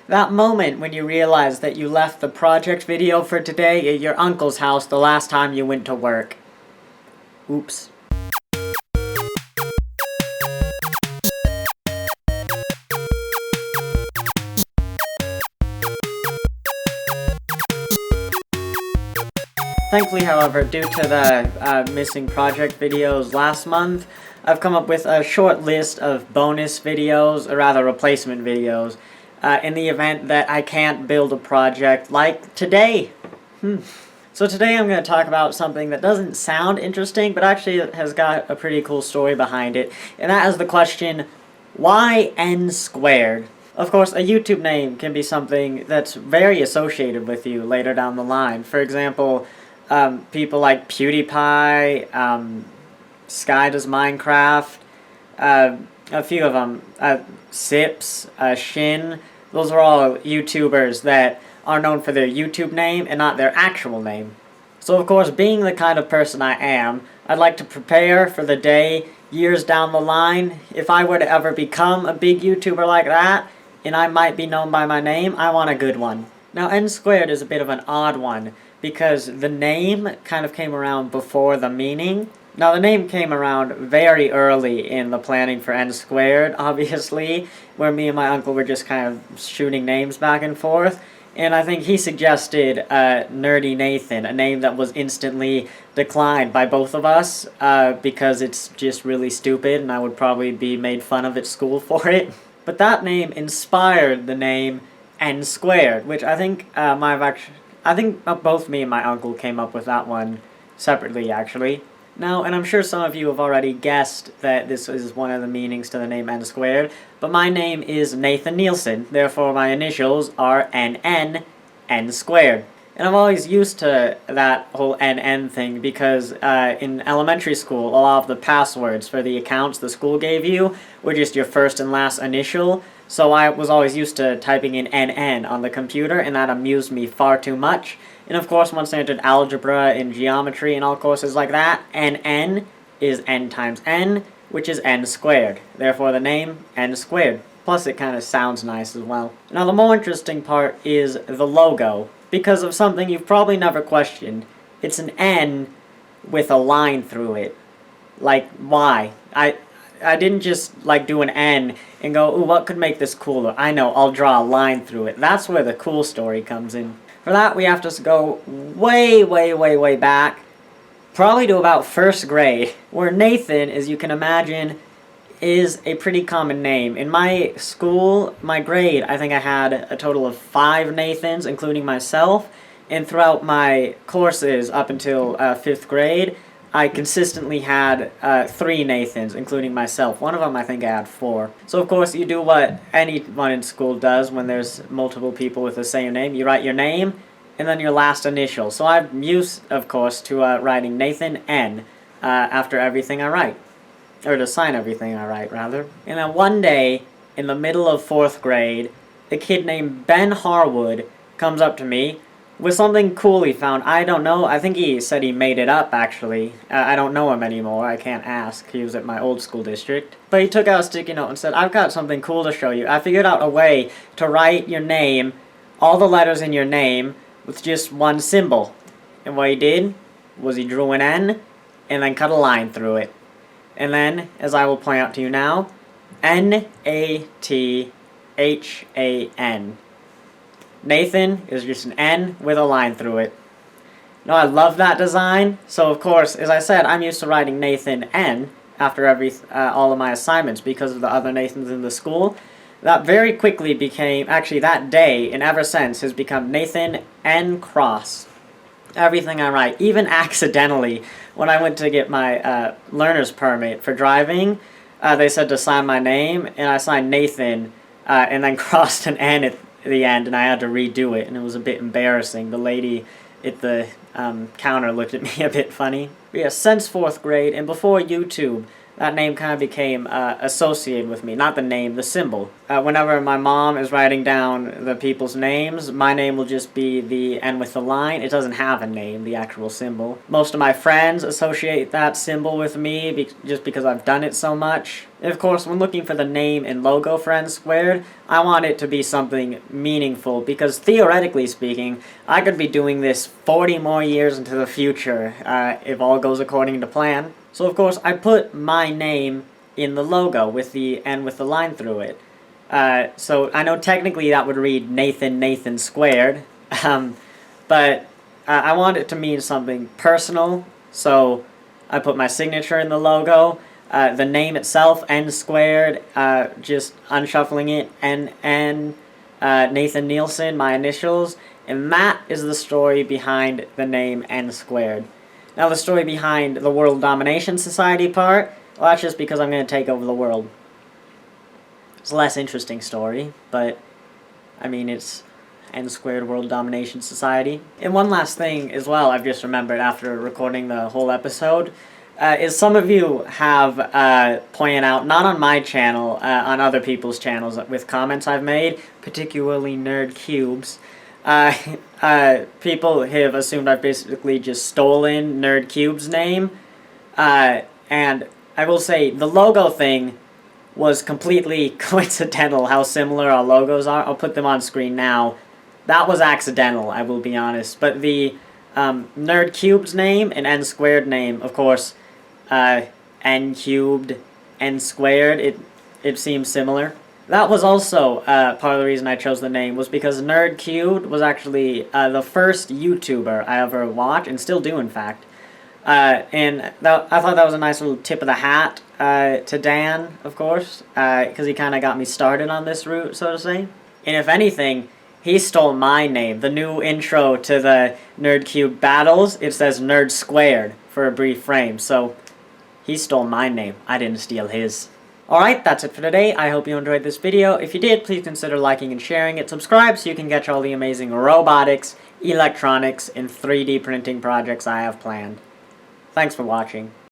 That moment when you realize that you left the project video for today at your uncle's house the last time you went to work. Oops. Thankfully, however, due to the missing project videos last month, I've come up with a short list of bonus videos, or rather replacement videos, in the event that I can't build a project like today. So today I'm going to talk about something that doesn't sound interesting, but actually has got a pretty cool story behind it, and that is the question, why n squared? Of course, a YouTube name can be something that's very associated with you later down the line. For example, people like PewDiePie, Sky Does Minecraft, a few of them, Sips, Shin, those are all YouTubers that are known for their YouTube name and not their actual name. So of course, being the kind of person I am, I'd like to prepare for the day, years down the line, if I were to ever become a big YouTuber like that, and I might be known by my name, I want a good one. Now, n squared is a bit of an odd one, because the name kind of came around before the meaning. Now, the name came around very early in the planning for n squared, obviously, where me and my uncle were just kind of shooting names back and forth. And I think he suggested Nerdy Nathan, a name that was instantly declined by both of us because it's just really stupid and I would probably be made fun of at school for it. But that name inspired the name n squared, which I think both me and my uncle came up with that one separately, actually. Now, and I'm sure some of you have already guessed that this is one of the meanings to the name n squared, but my name is Nathan Nielsen, therefore my initials are NN, n squared. And I'm always used to that whole NN thing because in elementary school, a lot of the passwords for the accounts the school gave you were just your first and last initial, so I was always used to typing in NN on the computer, and that amused me far too much. And of course, once I entered algebra and geometry and all courses like that, NN is n times n, which is n squared. Therefore, the name n squared. Plus, it kind of sounds nice as well. Now, the more interesting part is the logo, because of something you've probably never questioned. It's an N with a line through it. Like, why? I didn't just, like, do an N and go, ooh, what could make this cooler? I know, I'll draw a line through it. That's where the cool story comes in. For that, we have to go way, way, way, way back, probably to about first grade, where Nathan, as you can imagine, is a pretty common name. In my school, my grade, I think I had a total of 5 Nathans, including myself, and throughout my courses up until 5th grade, I consistently had 3 Nathans, including myself. One of them, I think I had 4. So, of course, you do what anyone in school does when there's multiple people with the same name. You write your name, and then your last initial. So I'm used, of course, to writing Nathan N after everything I write. Or to sign everything I write, rather. And then one day, in the middle of 4th grade, a kid named Ben Harwood comes up to me with something cool he found. I don't know. I think he said he made it up, actually. I don't know him anymore. I can't ask. He was at my old school district. But he took out a sticky note and said, I've got something cool to show you. I figured out a way to write your name, all the letters in your name, with just one symbol. And what he did was he drew an N and then cut a line through it. And then, as I will point out to you now, N-A-T-H-A-N. Nathan is just an N with a line through it. Now, I love that design, so of course, as I said, I'm used to writing Nathan N after all of my assignments because of the other Nathans in the school. That very quickly became, actually that day, and ever since, has become Nathan N. Cross. Everything I write, even accidentally, when I went to get my learner's permit for driving, they said to sign my name, and I signed Nathan, and then crossed an N at the end, and I had to redo it, and it was a bit embarrassing. The lady at the counter looked at me a bit funny. But yeah, since 4th grade, and before YouTube, that name kind of became associated with me. Not the name, the symbol. Whenever my mom is writing down the people's names, my name will just be the N with the line. It doesn't have a name, the actual symbol. Most of my friends associate that symbol with me just because I've done it so much. And of course, when looking for the name and logo for N Squared, I want it to be something meaningful because theoretically speaking, I could be doing this 40 more years into the future if all goes according to plan. So of course, I put my name in the logo with the N with the line through it. So I know technically that would read Nathan Squared, but I want it to mean something personal, so I put my signature in the logo. The name itself, N Squared, just unshuffling it, N, Nathan Nielsen, my initials, and that is the story behind the name N Squared. Now the story behind the World Domination Society part, well, that's just because I'm going to take over the world. It's a less interesting story, but, I mean, it's N Squared World Domination Society. And one last thing as well I've just remembered after recording the whole episode, is some of you have pointed out, not on my channel, on other people's channels with comments I've made, particularly Nerd Cubes. People have assumed I've basically just stolen Nerd Cube's name, and I will say the logo thing was completely coincidental how similar our logos are. I'll put them on screen now. That was accidental, I will be honest, but the Nerd Cube's name and N Squared name, of course, N cubed, N squared, it seems similar. That was also part of the reason I chose the name, was because Nerd Cubed was actually the first YouTuber I ever watched, and still do in fact. And I thought that was a nice little tip of the hat to Dan, of course, because he kind of got me started on this route, so to say. And if anything, he stole my name. The new intro to the Nerd Cube battles, it says Nerd Squared for a brief frame, so he stole my name. I didn't steal his. Alright, that's it for today. I hope you enjoyed this video. If you did, please consider liking and sharing it. Subscribe so you can catch all the amazing robotics, electronics, and 3D printing projects I have planned. Thanks for watching.